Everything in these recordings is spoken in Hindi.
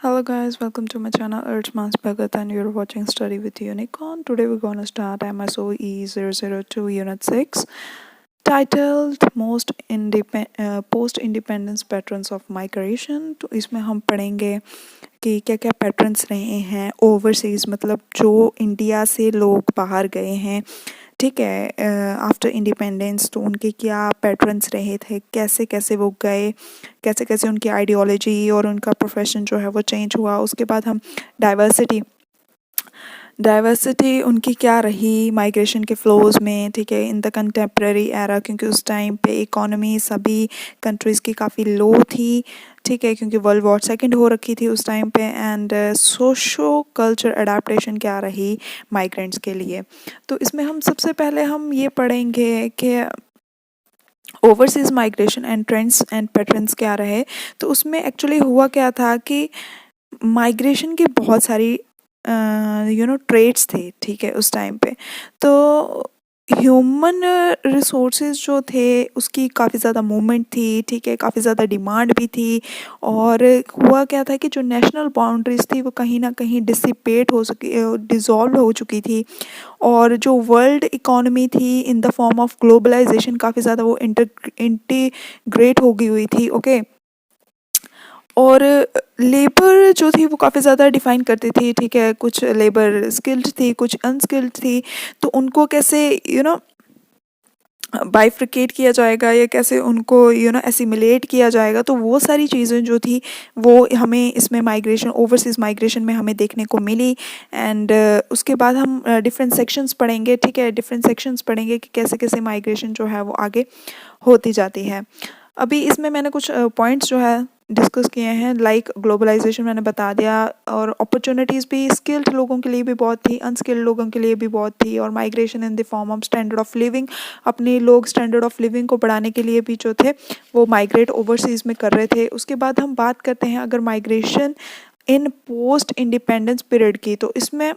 Hello guys, welcome to my channel Urjmans Bhagat and you're watching Study with Unicorn. Today we're gonna start MSOE 002 Unit 6 titled Post Independence Patterns of Migration. तो इसमें हम पढ़ेंगे कि क्या क्या पैटर्न्स रहे हैं ओवरसीज़ मतलब जो इंडिया से लोग बाहर गए हैं, ठीक है, आफ्टर इंडिपेंडेंस। तो उनके क्या पैटर्न्स रहे थे, कैसे कैसे वो गए, कैसे कैसे उनकी आइडियोलॉजी और उनका प्रोफेशन जो है वो चेंज हुआ। उसके बाद हम डाइवर्सिटी डाइवर्सिटी उनकी क्या रही माइग्रेशन के फ्लोज में, ठीक है, इन द कंटेम्प्रेरी एरा, क्योंकि उस टाइम पे इकोनॉमी सभी कंट्रीज़ की काफ़ी लो थी, ठीक है, क्योंकि वर्ल्ड वॉर सेकंड हो रखी थी उस टाइम पे। एंड सोशो कल्चर अडेप्टेशन क्या रही माइग्रेंट्स के लिए। तो इसमें हम सबसे पहले हम ये पढ़ेंगे कि overseas migration and trends and patterns क्या रहे। तो उसमें एक्चुअली हुआ क्या था कि माइग्रेशन की बहुत सारी ट्रेड्स थे, ठीक है, उस टाइम पे। तो ह्यूमन रिसोर्सेज जो थे उसकी काफ़ी ज़्यादा मूवमेंट थी, ठीक है, काफ़ी ज़्यादा डिमांड भी थी। और हुआ क्या था कि जो नेशनल बाउंड्रीज थी वो कहीं ना कहीं डिसॉल्व हो चुकी थी। और जो वर्ल्ड इकोनॉमी थी in the form of globalisation काफ़ी ज़्यादा वो इंटीग्रेट हो गई हुई थी, ओके। और लेबर जो थी वो काफ़ी ज़्यादा डिफ़ाइन करती थी, ठीक है, कुछ लेबर स्किल्ड थी, कुछ अनस्किल्ड थी। तो उनको कैसे बाइफ्रिकेट किया जाएगा या कैसे उनको एसिमिलेट किया जाएगा, तो वो सारी चीज़ें जो थी वो हमें इसमें माइग्रेशन ओवरसीज़ माइग्रेशन में हमें देखने को मिली। एंड उसके बाद हम डिफरेंट सेक्शंस पढ़ेंगे, ठीक है, डिफरेंट सेक्शंस पढ़ेंगे कि कैसे कैसे माइग्रेशन जो है वो आगे होती जाती है। अभी इसमें मैंने कुछ पॉइंट्स जो है डिस्कस किए हैं, लाइक ग्लोबलाइजेशन मैंने बता दिया, और अपॉर्चुनिटीज़ भी स्किल्ड लोगों के लिए भी बहुत थी, अनस्किल्ड लोगों के लिए भी बहुत थी। और migration in the form of standard of living, अपने लोग स्टैंडर्ड ऑफ लिविंग को बढ़ाने के लिए भी जो थे वो माइग्रेट ओवरसीज़ में कर रहे थे। उसके बाद हम बात करते हैं अगर माइग्रेशन इन पोस्ट इंडिपेंडेंस पीरियड की। तो इसमें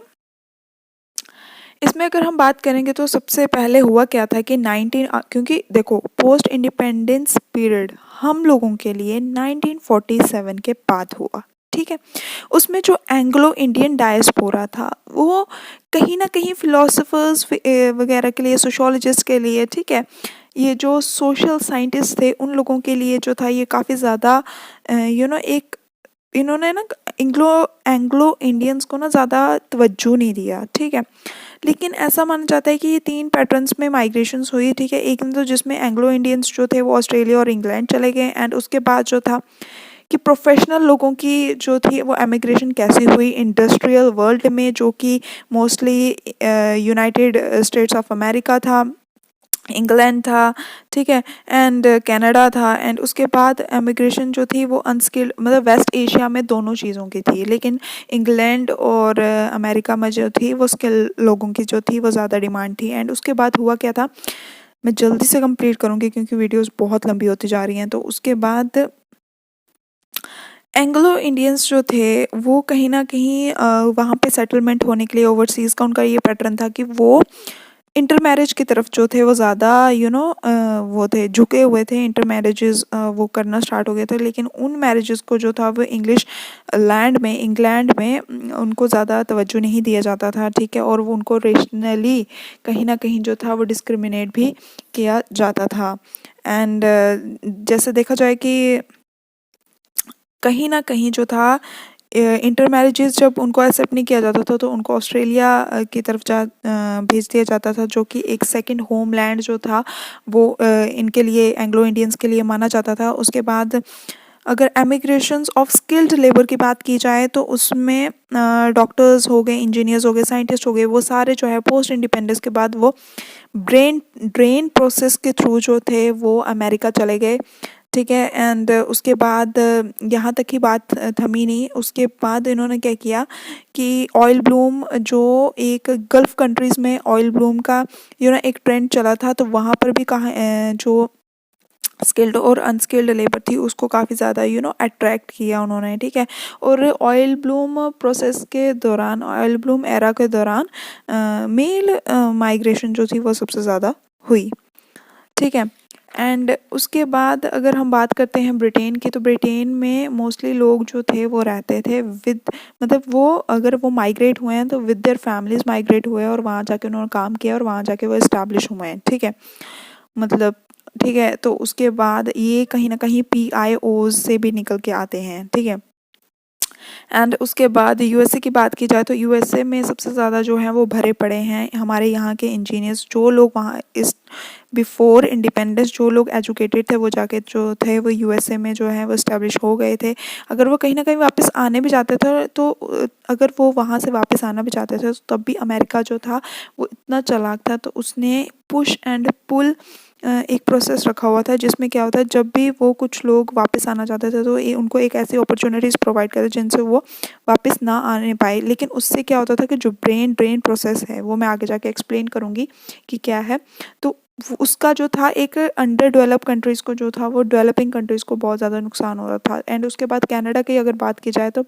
इसमें अगर हम बात करेंगे तो सबसे पहले हुआ क्या था कि क्योंकि देखो पोस्ट इंडिपेंडेंस पीरियड हम लोगों के लिए 1947 के बाद हुआ, ठीक है। उसमें जो एंग्लो इंडियन डायस्पोरा था वो कहीं ना कहीं फिलोसफर्स वगैरह के लिए, सोशोलॉजिस्ट के लिए, ठीक है, ये जो सोशल साइंटिस्ट थे उन लोगों के लिए जो था ये काफ़ी ज़्यादा एक इन्होंने ना एंग्लो एंग्लो इंडियंस को ना ज़्यादा तवज्जो नहीं दिया, ठीक है। लेकिन ऐसा माना जाता है कि ये 3 पैटर्न्स में माइग्रेशंस हुई, ठीक है। एक तो जिसमें एंग्लो इंडियंस जो थे वो ऑस्ट्रेलिया और इंग्लैंड चले गए। एंड उसके बाद जो था कि प्रोफेशनल लोगों की जो थी वो एमिग्रेशन कैसे हुई इंडस्ट्रियल वर्ल्ड में, जो कि mostly United states of America था, इंग्लैंड था, ठीक है, एंड कनाडा था। एंड उसके बाद एमिग्रेशन जो थी वो अनस्किल्ड मतलब वेस्ट एशिया में दोनों चीज़ों की थी, लेकिन इंग्लैंड और अमेरिका में जो थी वो स्किल लोगों की जो थी वो ज़्यादा डिमांड थी। एंड उसके बाद हुआ क्या था, मैं जल्दी से कंप्लीट करूँगी क्योंकि वीडियोस बहुत लंबी होती जा रही हैं। तो उसके बाद एंग्लो इंडियंस जो थे वो कहीं ना कहीं वहाँ पे सेटलमेंट होने के लिए ओवरसीज़ का उनका ये पैटर्न था कि वो इंटर मैरिज की तरफ जो थे वो ज़्यादा वो थे, झुके हुए थे। इंटर मैरिजेस वो करना स्टार्ट हो गए थे, लेकिन उन मैरिजेस को जो था वो इंग्लैंड में उनको ज़्यादा तवज्जो नहीं दिया जाता था, ठीक है। और वो उनको रेशनली कहीं ना कहीं जो था वो डिस्क्रिमिनेट भी किया जाता था। एंड जैसे देखा जाए कि कहीं ना कहीं जो था इंटर मैरिजेस जब उनको एक्सेप्ट नहीं किया जाता था तो उनको ऑस्ट्रेलिया की तरफ भेज दिया जाता था, जो कि एक सेकंड होमलैंड जो था वो इनके लिए एंग्लो इंडियंस के लिए माना जाता था। उसके बाद अगर एमिग्रेशंस ऑफ स्किल्ड लेबर की बात की जाए तो उसमें डॉक्टर्स हो गए, इंजीनियर्स हो गए, साइंटिस्ट हो गए, वो सारे जो है पोस्ट इंडिपेंडेंस के बाद वो ब्रेन ड्रेन प्रोसेस के थ्रू जो थे वो अमेरिका चले गए, ठीक है। एंड उसके बाद यहाँ तक ही बात थमी नहीं। उसके बाद इन्होंने क्या किया कि ऑयल ब्लूम जो एक गल्फ़ कंट्रीज़ में ऑयल ब्लूम का एक ट्रेंड चला था, तो वहाँ पर भी कहा जो स्किल्ड और अनस्किल्ड लेबर थी उसको काफ़ी ज़्यादा अट्रैक्ट किया उन्होंने, ठीक है। और ऑयल ब्लूम प्रोसेस के दौरान, ऑयल ब्लूम एरा के दौरान मेल माइग्रेशन जो थी वो सबसे ज़्यादा हुई, ठीक है। एंड उसके बाद अगर हम बात करते हैं ब्रिटेन की, तो ब्रिटेन में मोस्टली लोग जो थे वो रहते थे विद, मतलब वो अगर वो माइग्रेट हुए हैं तो विद देयर फैमिलीज माइग्रेट हुए हैं और वहाँ जाके उन्होंने काम किया और वहाँ जाके वो इस्टेब्लिश हुए हैं, ठीक है। मतलब ठीक है, तो उसके बाद ये कहीं ना कहीं PIOs से भी निकल के आते हैं, ठीक है। एंड उसके बाद यूएसए की बात की जाए तो यूएसए में सबसे ज़्यादा जो है वो भरे पड़े हैं हमारे यहाँ के इंजीनियर्स, जो लोग वहाँ इस बिफोर इंडिपेंडेंस जो लोग एजुकेटेड थे वो जाके जो थे वो यूएसए में जो है वो इस्टेब्लिश हो गए थे। अगर वो कहीं ना कहीं वापस आने भी चाहते थे तो अगर वो वहाँ से वापस आना भी चाहते थे तो तब भी अमेरिका जो था वो इतना चालाक था, तो उसने पुश एंड पुल एक प्रोसेस रखा हुआ था, जिसमें क्या होता है जब भी वो कुछ लोग वापस आना चाहते थे तो ये उनको एक ऐसी अपॉर्चुनिटीज़ प्रोवाइड करते जिनसे वो वापस ना आने पाए। लेकिन उससे क्या होता था कि जो ब्रेन ड्रेन प्रोसेस है वो मैं आगे जाके एक्सप्लेन करूँगी कि क्या है। तो उसका जो था एक अंडर डेवलप कंट्रीज़ को जो था वो डेवलपिंग कंट्रीज़ को बहुत ज़्यादा नुकसान हो रहा था। एंड उसके बाद कनाडा की अगर बात की जाए तो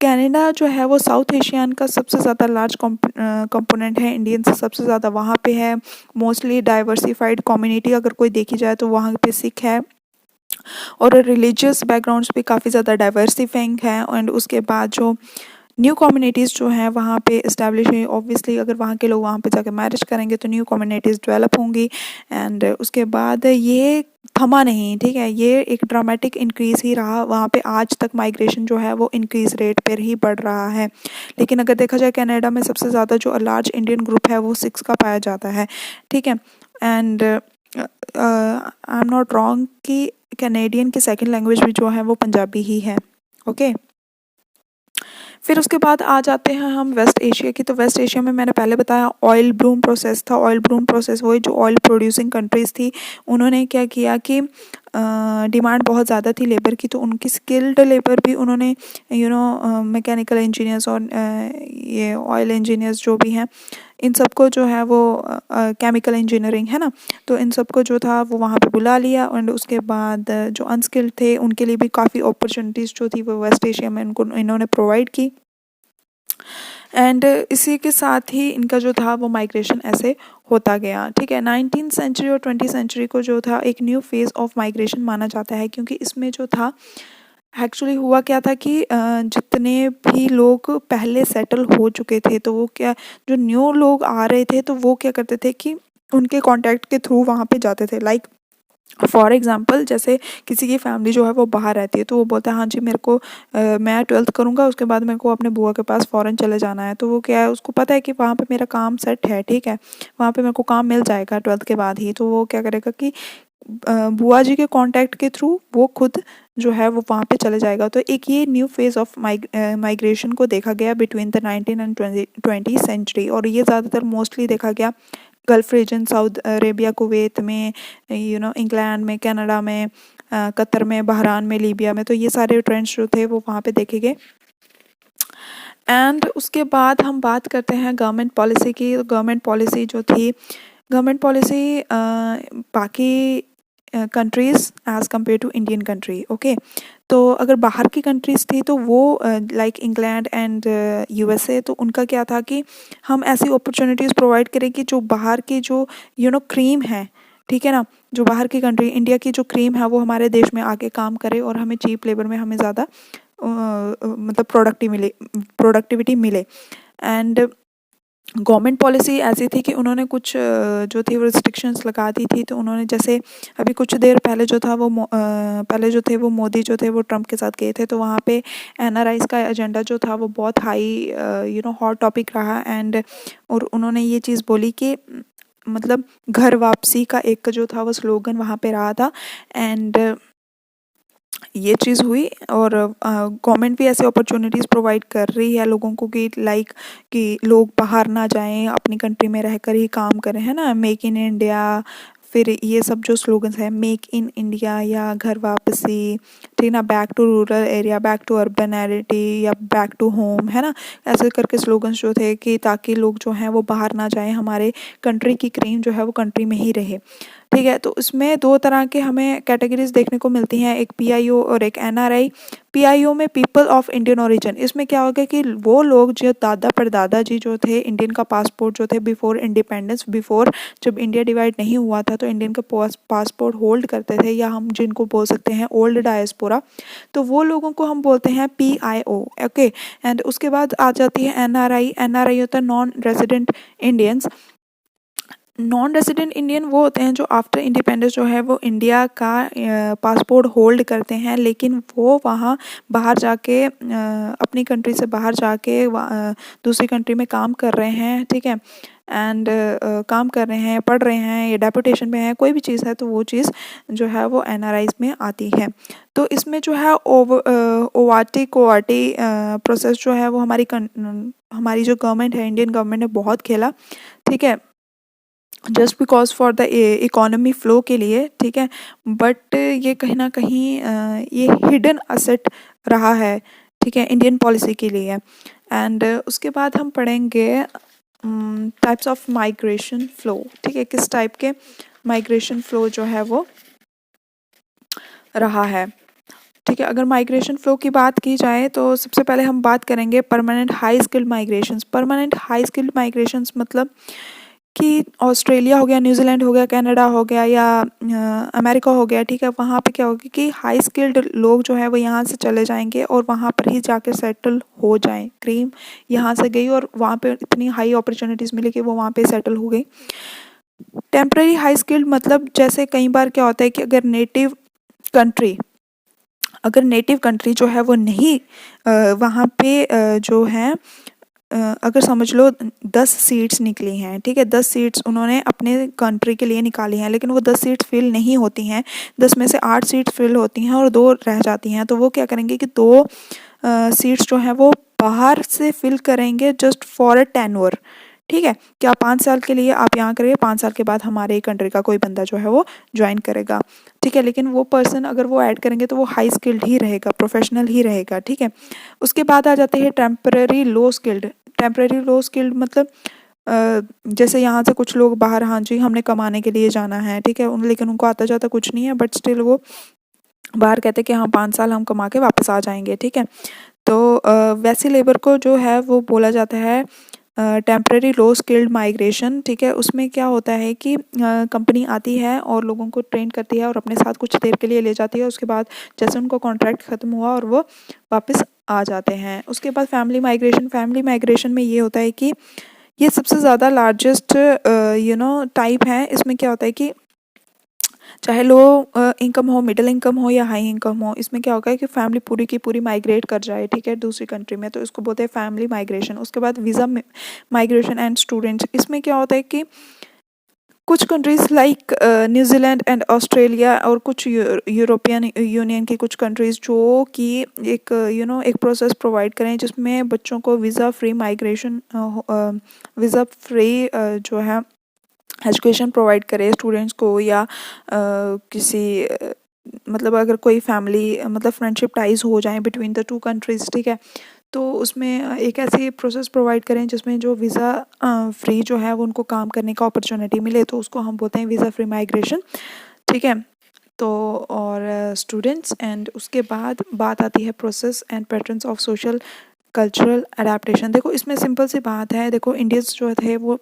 कनाडा जो है वो साउथ एशियन का सबसे ज़्यादा लार्ज कंपोनेंट है, इंडियन से सबसे ज़्यादा वहाँ पे है। मोस्टली डाइवर्सिफाइड कम्युनिटी अगर कोई देखी जाए तो वहाँ पे सिख है और रिलीजियस बैकग्राउंड्स भी काफ़ी ज़्यादा डाइवर्सिफाइंग है। एंड उसके बाद जो न्यू कम्युनिटीज़ जो हैं वहाँ पे इस्टेब्लिश हुई, ऑब्वियसली अगर वहाँ के लोग वहाँ पे जाके मैरिज करेंगे तो न्यू कम्युनिटीज़ डेवलप होंगी। एंड उसके बाद ये थमा नहीं, ठीक है, ये एक ड्रामेटिक इंक्रीज़ ही रहा वहाँ पे, आज तक माइग्रेशन जो है वो इंक्रीज़ रेट पर ही बढ़ रहा है। लेकिन अगर देखा जाए कनाडा में सबसे ज़्यादा जो लार्ज इंडियन ग्रुप है वो सिक्स का पाया जाता है, ठीक है। And I am not wrong कि कैनेडियन की सेकंड लैंग्वेज भी जो है वो पंजाबी ही है, ओके। फिर उसके बाद आ जाते हैं हम वेस्ट एशिया की। तो वेस्ट एशिया में मैंने पहले बताया ऑयल ब्लूम प्रोसेस था। ऑयल ब्लूम प्रोसेस वही जो ऑयल प्रोड्यूसिंग कंट्रीज़ थी, उन्होंने क्या किया कि डिमांड बहुत ज़्यादा थी लेबर की, तो उनकी स्किल्ड लेबर भी उन्होंने मैकेनिकल इंजीनियर्स और ये ऑयल इंजीनियर्स जो भी हैं इन सबको जो है वो केमिकल इंजीनियरिंग है ना, तो इन सबको जो था वो वहाँ पे बुला लिया। एंड उसके बाद जो अनस्किल्ड थे उनके लिए भी काफ़ी अपॉर्चुनिटीज़ जो थी वो वेस्ट एशिया में उनको इन्होंने प्रोवाइड की। एंड इसी के साथ ही इनका जो था वो माइग्रेशन ऐसे होता गया, ठीक है। 19th सेंचुरी और 20th सेंचुरी को जो था एक न्यू फेज़ ऑफ माइग्रेशन माना जाता है, क्योंकि इसमें जो था एक्चुअली हुआ क्या था कि जितने भी लोग पहले सेटल हो चुके थे तो वो क्या, जो न्यू लोग आ रहे थे तो वो क्या करते थे कि उनके कॉन्टैक्ट के थ्रू वहाँ पे जाते थे। लाइक फॉर एग्ज़ाम्पल जैसे किसी की फैमिली जो है वो बाहर रहती है तो वो बोलता है हाँ जी मेरे को मैं 12th करूँगा उसके बाद मेरे को अपने बुआ के पास फ़ॉरेन चले जाना है। तो वो क्या है, उसको पता है कि वहाँ पे मेरा काम सेट है, ठीक है, वहाँ पे मेरे को काम मिल जाएगा 12th के बाद ही। तो वो क्या करेगा कि बुआ जी के कॉन्टैक्ट के थ्रू वो खुद जो है वो वहाँ पे चले जाएगा। तो एक ये न्यू फेज़ ऑफ माइग्रेशन को देखा गया बिटवीन द 19 एंड 20 सेंचुरी, और ये ज़्यादातर मोस्टली देखा गया gulf region, Saudi Arabia, Kuwait में, इंग्लैंड में, कनाडा में, कतर में, बहरान में, लीबिया में। तो ये सारे ट्रेंड्स जो थे वो वहाँ पे देखे गए। एंड उसके बाद हम बात करते हैं गवर्नमेंट पॉलिसी की। गवर्नमेंट पॉलिसी जो थी, गवर्नमेंट पॉलिसी बाकी countries as compare to Indian country, okay. तो अगर बाहर की कंट्रीज़ थी तो वो लाइक इंग्लैंड एंड यूएसए, तो उनका क्या था कि हम ऐसी अपॉर्चुनिटीज़ प्रोवाइड करें कि जो बाहर की जो क्रीम है, ठीक है ना, जो बाहर की कंट्री इंडिया की जो क्रीम है वो हमारे देश में आके काम करे और हमें चीप लेबर में हमें ज़्यादा मतलब प्रोडक्टिविटी मिले। एंड गवर्नमेंट पॉलिसी ऐसी थी कि उन्होंने कुछ जो थी वो रिस्ट्रिक्शंस लगा दी थी। तो उन्होंने जैसे अभी कुछ देर पहले जो था वो पहले जो थे वो मोदी जो थे वो ट्रम्प के साथ गए थे, तो वहाँ पे एनआरआईज़ का एजेंडा जो था वो बहुत हाई हॉट टॉपिक रहा। एंड और उन्होंने ये चीज़ बोली कि मतलब घर वापसी का एक जो था वो स्लोगन वहाँ पे रहा था। एंड ये चीज़ हुई और गवर्नमेंट भी ऐसे अपॉर्चुनिटीज़ प्रोवाइड कर रही है लोगों को कि लाइक कि लोग बाहर ना जाएं, अपनी कंट्री में रहकर ही काम करें, है ना, मेक इन इंडिया। फिर ये सब जो स्लोगन्स हैं, मेक इन इंडिया या घर वापसी, ठीक ना, back to rural area, back to urbanity या बैक टू होम, है ना, ऐसे करके स्लोगन्स जो थे कि ताकि लोग जो हैं वो बाहर ना जाएं, हमारे कंट्री की क्रीम जो है वो कंट्री में ही रहे, ठीक है। तो उसमें दो तरह के हमें कैटेगरीज देखने को मिलती हैं, एक पीआईओ और एक एनआरआई। PIO में पीपल ऑफ इंडियन ओरिजिन, इसमें क्या होगा कि वो लोग जो दादा परदादा जी जो थे, इंडियन का पासपोर्ट जो थे बिफोर इंडिपेंडेंस, बिफोर जब इंडिया डिवाइड नहीं हुआ था तो इंडियन का पासपोर्ट होल्ड करते थे, या हम जिनको बोल सकते हैं ओल्ड डायस्पोरा, तो वो लोगों को हम बोलते हैं PIO। ओके, एंड उसके बाद आ जाती है NRI। NRI होता है non resident Indians. Non resident Indian वो होते हैं जो आफ्टर इंडिपेंडेंस जो है वो इंडिया का पासपोर्ट होल्ड करते हैं, लेकिन वो वहाँ बाहर जाके अपनी कंट्री से बाहर जाके दूसरी कंट्री में काम कर रहे हैं, ठीक है, एंड काम कर रहे हैं, पढ़ रहे हैं, या डेपुटेशन में है, कोई भी चीज़ है, तो वो चीज़ जो है वो NRIs में आती है। तो इसमें जो है ORT कोआर्टी प्रोसेस जो है वो हमारी जो गवर्नमेंट है, इंडियन गवर्नमेंट ने बहुत खेला, ठीक है, just because for the economy flow के लिए, ठीक है, बट ये कहीं ना कहीं ये हिडन असेट रहा है, ठीक है, इंडियन पॉलिसी के लिए। एंड उसके बाद हम पढ़ेंगे टाइप्स ऑफ माइग्रेशन फ्लो, ठीक है, किस टाइप के माइग्रेशन फ्लो जो है वो रहा है, ठीक है। अगर माइग्रेशन फ्लो की बात की जाए तो सबसे पहले हम बात करेंगे permanent high skilled migrations. Permanent high skilled migrations मतलब कि ऑस्ट्रेलिया हो गया, न्यूजीलैंड हो गया, कनाडा हो गया, या अमेरिका हो गया, ठीक है, वहाँ पे क्या होगा कि हाई स्किल्ड लोग जो है वो यहाँ से चले जाएंगे और वहाँ पर ही जाकर सेटल हो जाएं। क्रीम यहाँ से गई और वहाँ पे इतनी हाई अपॉर्चुनिटीज़ मिली कि वो वहाँ पे सेटल हो गई। टेम्पररी हाई स्किल्ड मतलब जैसे कई बार क्या होता है कि अगर नेटिव कंट्री जो है वो नहीं वहाँ पे जो है अगर समझ लो 10 सीट्स निकली हैं, ठीक है, 10 सीट्स उन्होंने अपने कंट्री के लिए निकाली हैं, लेकिन वो 10 सीट्स फिल नहीं होती हैं, 10 में से 8 सीट्स फिल होती हैं और 2 रह जाती हैं, तो वो क्या करेंगे कि 2 सीट्स जो हैं वो बाहर से फिल करेंगे जस्ट फॉर अ टेन्योर, ठीक है, क्या 5 साल के लिए आप यहाँ करिए, 5 साल के बाद हमारे कंट्री का कोई बंदा जो है वो ज्वाइन करेगा, ठीक है, लेकिन वो पर्सन अगर वो ऐड करेंगे तो वो हाई स्किल्ड ही रहेगा, प्रोफेशनल ही रहेगा, ठीक है। उसके बाद आ जाते हैं टेम्पररी लो स्किल्ड। टेम्पररी लो स्किल्ड मतलब जैसे यहाँ से कुछ लोग बाहर, हाँ जी हमने कमाने के लिए जाना है, ठीक है, लेकिन उनको आता जाता कुछ नहीं है, बट स्टिल वो बाहर कहते हैं कि हाँ 5 साल हम कमा के वापस आ जाएंगे, ठीक है। तो वैसे लेबर को जो है वो बोला जाता है टेम्पररी लो स्किल्ड माइग्रेशन, ठीक है। उसमें क्या होता है कि कंपनी आती है और लोगों को ट्रेन करती है और अपने साथ कुछ देर के लिए ले जाती है, उसके बाद जैसे उनको कॉन्ट्रैक्ट ख़त्म हुआ और वो वापस आ जाते हैं। उसके बाद फैमिली माइग्रेशन में ये होता है कि ये सबसे ज़्यादा लार्जेस्ट टाइप है। इसमें क्या होता है कि चाहे लो इनकम हो, मिडिल इनकम हो या हाई इनकम हो, इसमें क्या होगा कि फैमिली पूरी की पूरी माइग्रेट कर जाए, ठीक है, दूसरी कंट्री में, तो इसको बोलते हैं फैमिली माइग्रेशन। उसके बाद वीज़ा माइग्रेशन एंड स्टूडेंट्स, इसमें क्या होता है कि कुछ countries like New Zealand and Australia और कुछ यूरोपियन यूनियन की कुछ कंट्रीज़ जो कि एक एक प्रोसेस प्रोवाइड करें जिसमें बच्चों को visa free migration visa free जो है एजुकेशन प्रोवाइड करे स्टूडेंट्स को, या किसी मतलब अगर कोई फैमिली मतलब फ्रेंडशिप टाइज हो जाए बिटवीन द 2 कंट्रीज़, ठीक है, तो उसमें एक ऐसी प्रोसेस प्रोवाइड करें जिसमें जो वीज़ा फ्री जो है वो उनको काम करने का अपॉर्चुनिटी मिले, तो उसको हम बोलते हैं वीज़ा फ्री माइग्रेशन, ठीक है। तो और स्टूडेंट्स एंड उसके बाद बात आती है process and patterns of social cultural adaptation. देखो इसमें सिंपल सी बात है, देखो इंडियंस जो थे वो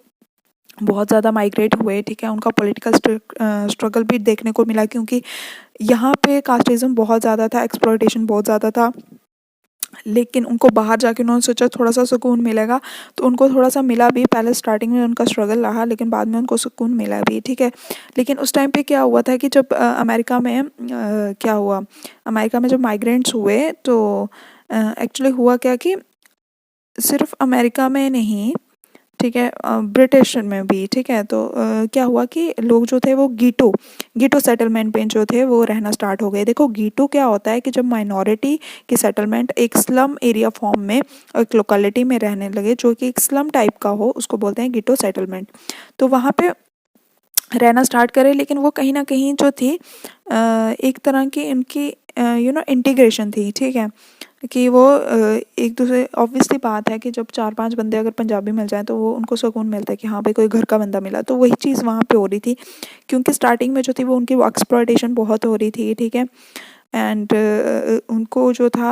बहुत ज़्यादा माइग्रेट हुए, ठीक है, उनका पॉलिटिकल स्ट्रगल भी देखने को मिला, क्योंकि यहाँ पे कास्टिज़म बहुत ज़्यादा था, एक्सप्लॉयटेशन बहुत ज़्यादा था, लेकिन उनको बाहर जाके उन्होंने सोचा थोड़ा सा सुकून मिलेगा, तो उनको थोड़ा सा मिला भी। पहले स्टार्टिंग में उनका स्ट्रगल रहा, लेकिन बाद में उनको सुकून मिला भी, ठीक है। लेकिन उस टाइम पे क्या हुआ था कि जब अमेरिका में क्या हुआ, अमेरिका में जब माइग्रेंट्स हुए तो एक्चुअली हुआ क्या कि सिर्फ अमेरिका में नहीं, ठीक है, ब्रिटिश में भी, ठीक है, तो क्या हुआ कि लोग जो थे वो गीटो सेटलमेंट पे जो थे वो रहना स्टार्ट हो गए। देखो गीटो क्या होता है कि जब माइनॉरिटी की सेटलमेंट एक स्लम एरिया फॉर्म में एक लोकेलिटी में रहने लगे जो कि एक स्लम टाइप का हो, उसको बोलते हैं गीटो सेटलमेंट। तो वहाँ पे रहना स्टार्ट करे, लेकिन वो कहीं ना कहीं जो थी एक तरह की इनकी इंटीग्रेशन थी, ठीक है, कि वो एक दूसरे, ऑब्वियसली बात है कि जब 4-5 बंदे अगर पंजाबी मिल जाएं तो वो उनको सुकून मिलता है कि हाँ भाई कोई घर का बंदा मिला, तो वही चीज़ वहाँ पे हो रही थी, क्योंकि स्टार्टिंग में जो थी वो उनकी एक्सप्लॉयटेशन बहुत हो रही थी, ठीक है। एंड उनको जो था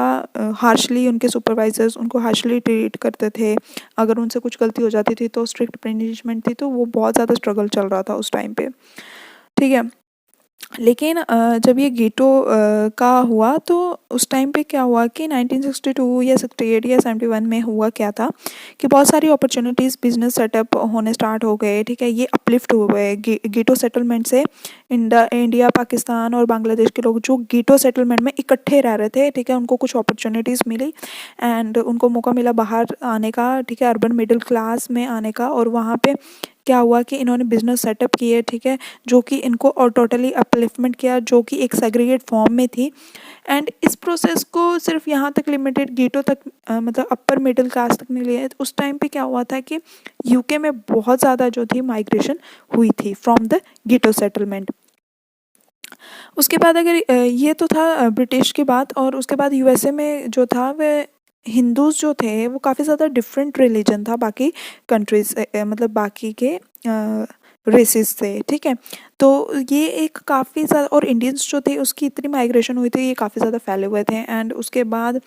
हार्शली, उनके सुपरवाइजर्स उनको हार्शली ट्रीट करते थे। अगर उनसे कुछ गलती हो जाती थी तो स्ट्रिक्ट पनिशमेंट थी, तो वो बहुत ज़्यादा स्ट्रगल चल रहा था उस टाइम पे, ठीक है। लेकिन जब ये गेटो का हुआ तो उस टाइम पे क्या हुआ कि 1962 या 68 या 71 में हुआ क्या था कि बहुत सारी अपॉर्चुनिटीज़ बिजनेस सेटअप होने स्टार्ट हो गए, ठीक है। ये अपलिफ्ट हुए गेटो सेटलमेंट से। इंडिया, पाकिस्तान और बांग्लादेश के लोग जो गेटो सेटलमेंट में इकट्ठे रह रहे थे, ठीक है, उनको कुछ अपॉर्चुनिटीज़ मिली एंड उनको मौका मिला बाहर आने का, ठीक है, अर्बन मिडिल क्लास में आने का। और वहाँ पे क्या हुआ कि इन्होंने बिजनेस सेटअप किए, ठीक है, जो कि इनको और टोटली अपलिफ्टमेंट किया, जो कि एक सेग्रीगेट फॉर्म में थी। एंड इस प्रोसेस को सिर्फ यहाँ तक लिमिटेड गेटो तक मतलब अपर मिडिल क्लास तक नहीं लिया। उस टाइम पे क्या हुआ था कि यूके में बहुत ज़्यादा जो थी माइग्रेशन हुई थी फ्रॉम द गेटो सेटलमेंट। उसके बाद अगर ये तो था ब्रिटिश की बात, और उसके बाद यूएसए में जो था वह हिंदूज जो थे वो काफ़ी ज़्यादा डिफरेंट रिलीजन था बाकी कंट्रीज, मतलब बाकी के रेसेस से, ठीक है। तो ये एक काफ़ी ज़्यादा, और इंडियंस जो थे उसकी इतनी माइग्रेशन हुई थी, ये काफ़ी ज़्यादा फैले हुए थे। एंड उसके बाद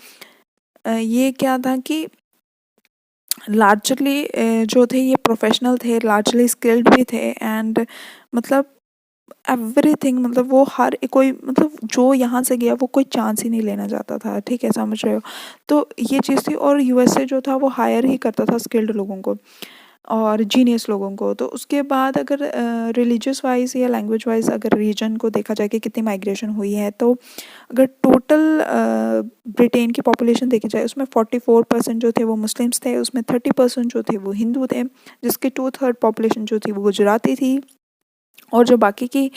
ये क्या था कि लार्जली जो थे ये प्रोफेशनल थे, लार्जली स्किल्ड भी थे। एंड मतलब एवरीथिंग, मतलब वो हर कोई, मतलब जो यहाँ से गया वो कोई चांस ही नहीं लेना चाहता था, ठीक है, समझ रहे हो। तो ये चीज़ थी। और यूएसए जो था वो हायर ही करता था स्किल्ड लोगों को और जीनियस लोगों को। तो उसके बाद अगर रिलीजियस वाइज या लैंग्वेज वाइज अगर रीजन को देखा जाए कि कितनी माइग्रेशन हुई है, तो अगर टोटल ब्रिटेन की पॉपुलेशन देखी जाए उसमें 44% जो थे वो मुस्लिम्स थे, उसमें 30% जो थे वो हिंदू थे, जिसके 2/3 पॉपुलेशन जो थी वो गुजराती थी। और जो बाकी की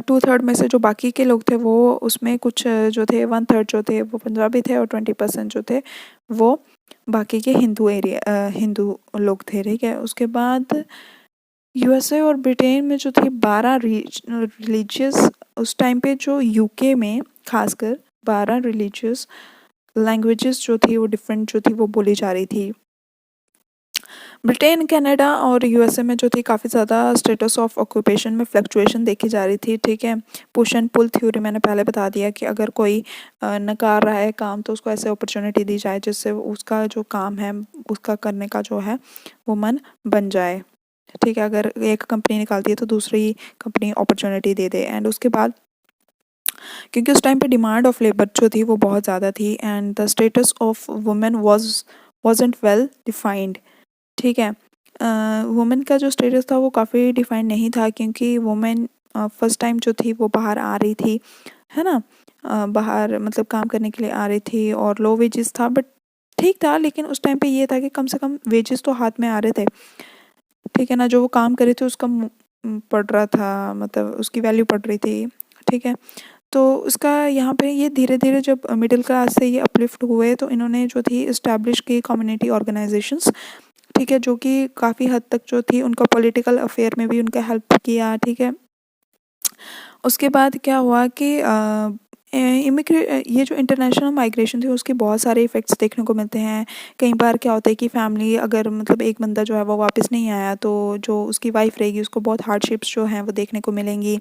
2/3 में से जो बाकी के लोग थे वो उसमें कुछ जो थे 1/3 जो थे वो पंजाबी थे, और 20% जो थे वो बाकी के हिंदू लोग थे, ठीक है। उसके बाद यूएसए और ब्रिटेन में जो थी 12 रिलीजियस, उस टाइम पे जो यूके में खासकर 12 रिलीजियस लैंग्वेजेस जो थी वो डिफरेंट जो थी वो बोली जा रही थी। ब्रिटेन, कनाडा और यूएसए में जो थी काफ़ी ज़्यादा स्टेटस ऑफ ऑक्यूपेशन में फ्लक्चुएशन देखी जा रही थी, ठीक है। पुश एंड पुल थ्योरी मैंने पहले बता दिया कि अगर कोई नकार रहा है काम तो उसको ऐसे अपॉर्चुनिटी दी जाए जिससे उसका जो काम है उसका करने का जो है वो मन बन जाए, ठीक है। अगर एक कंपनी निकालती है तो दूसरी company opportunity they they. And उसके बाद क्योंकि उस टाइम पे डिमांड ऑफ लेबर जो थी वो बहुत ज़्यादा थी, and the status of women wasn't well defined, ठीक है। वुमेन का जो स्टेटस था वो काफ़ी डिफाइंड नहीं था, क्योंकि वुमेन फर्स्ट टाइम जो थी वो बाहर आ रही थी, है ना। बाहर मतलब काम करने के लिए आ रही थी, और लो वेजेस था, बट ठीक था। लेकिन उस टाइम पे ये था कि कम से कम वेजेस तो हाथ में आ रहे थे, ठीक है ना। जो वो काम कर रही थी उसका पड़ रहा था, मतलब उसकी वैल्यू पड़ रही थी, ठीक है। तो उसका यहाँ पे ये धीरे धीरे जब मिडिल क्लास से ये अपलिफ्ट हुए तो इन्होंने जो थी इस्टेब्लिश की कम्युनिटी ऑर्गेनाइजेशंस, ठीक है, जो कि काफ़ी हद तक जो थी उनका पॉलिटिकल अफेयर में भी उनका हेल्प किया, ठीक है। उसके बाद क्या हुआ कि ये जो इंटरनेशनल माइग्रेशन थी उसके बहुत सारे इफ़ेक्ट्स देखने को मिलते हैं। कई बार क्या होता है कि फैमिली अगर मतलब एक बंदा जो है वो वापस नहीं आया तो जो उसकी वाइफ़ रहेगी उसको बहुत हार्डशिप्स जो हैं वो देखने को मिलेंगी,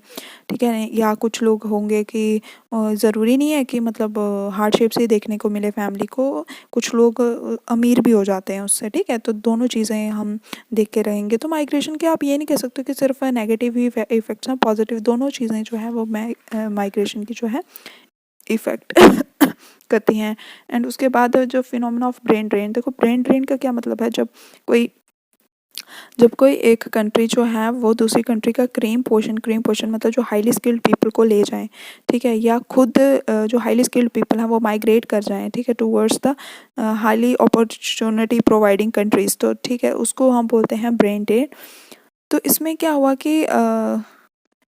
ठीक है। या कुछ लोग होंगे कि ज़रूरी नहीं है कि मतलब हार्डशिप्स ही देखने को मिले फैमिली को, कुछ लोग अमीर भी हो जाते हैं उससे, ठीक है। तो दोनों चीज़ें हम देख के रहेंगे। तो माइग्रेशन के आप ये नहीं कह सकते कि सिर्फ नेगेटिव ही इफ़ेक्ट्स हैं, पॉजिटिव दोनों चीज़ें जो है वो माइग्रेशन की जो है इफ़ेक्ट करती हैं। एंड उसके बाद जो फिनोमेना ऑफ ब्रेन ड्रेन, देखो ब्रेन ड्रेन का क्या मतलब है, कोई जब कोई एक कंट्री जो है वो दूसरी कंट्री का क्रीम पोर्शन मतलब जो हाईली स्किल्ड पीपल को ले जाएं, ठीक है, या खुद जो हाईली स्किल्ड पीपल हैं वो माइग्रेट कर जाएं, ठीक है, towards the highly opportunity providing countries, तो ठीक है उसको हम बोलते हैं ब्रेन ड्रेन। तो इसमें क्या हुआ कि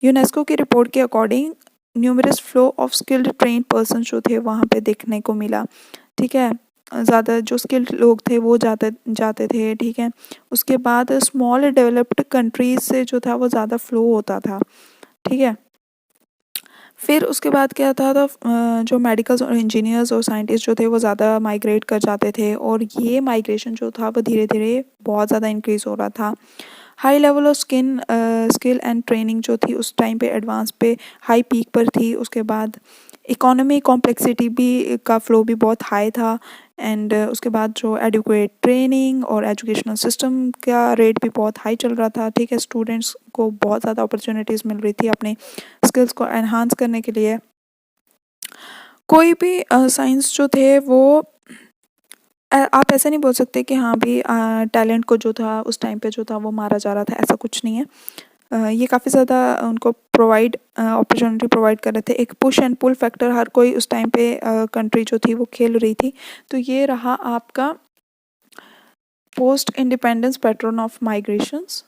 यूनेस्को की रिपोर्ट के according numerous flow of skilled train person जो थे वहाँ पे देखने को मिला, ठीक है। ज़्यादा जो स्किल्ड लोग थे वो जाते जाते थे, ठीक है। उसके बाद स्मॉल डेवलप्ड कंट्रीज से जो था वो ज़्यादा फ्लो होता था, ठीक है। फिर उसके बाद क्या था, तो जो मेडिकल्स और इंजीनियर्स और साइंटिस्ट जो थे वो ज़्यादा माइग्रेट कर जाते थे, और ये माइग्रेशन जो था वो धीरे धीरे बहुत ज़्यादा इंक्रीज़ हो रहा था। High level of skill and training जो थी उस टाइम पे एडवांस पे हाई पीक पर थी। उसके बाद इकोनॉमी कॉम्प्लेक्सिटी भी का फ़्लो भी बहुत हाई था एंड उसके बाद जो एडुकेट ट्रेनिंग और एजुकेशनल सिस्टम का रेट भी बहुत हाई चल रहा था, ठीक है। स्टूडेंट्स को बहुत ज़्यादा अपॉर्चुनिटीज़ मिल रही थी अपने स्किल्स को एनहांस करने के लिए। कोई भी साइंस जो थे वो आप ऐसा नहीं बोल सकते कि हाँ भी टैलेंट को जो था उस टाइम पे जो था वो मारा जा रहा था, ऐसा कुछ नहीं है। ये काफ़ी ज़्यादा उनको अपॉर्चुनिटी प्रोवाइड कर रहे थे। एक पुश एंड पुल फैक्टर हर कोई उस टाइम पे कंट्री जो थी वो खेल रही थी। तो ये रहा आपका post independence pattern of migrations.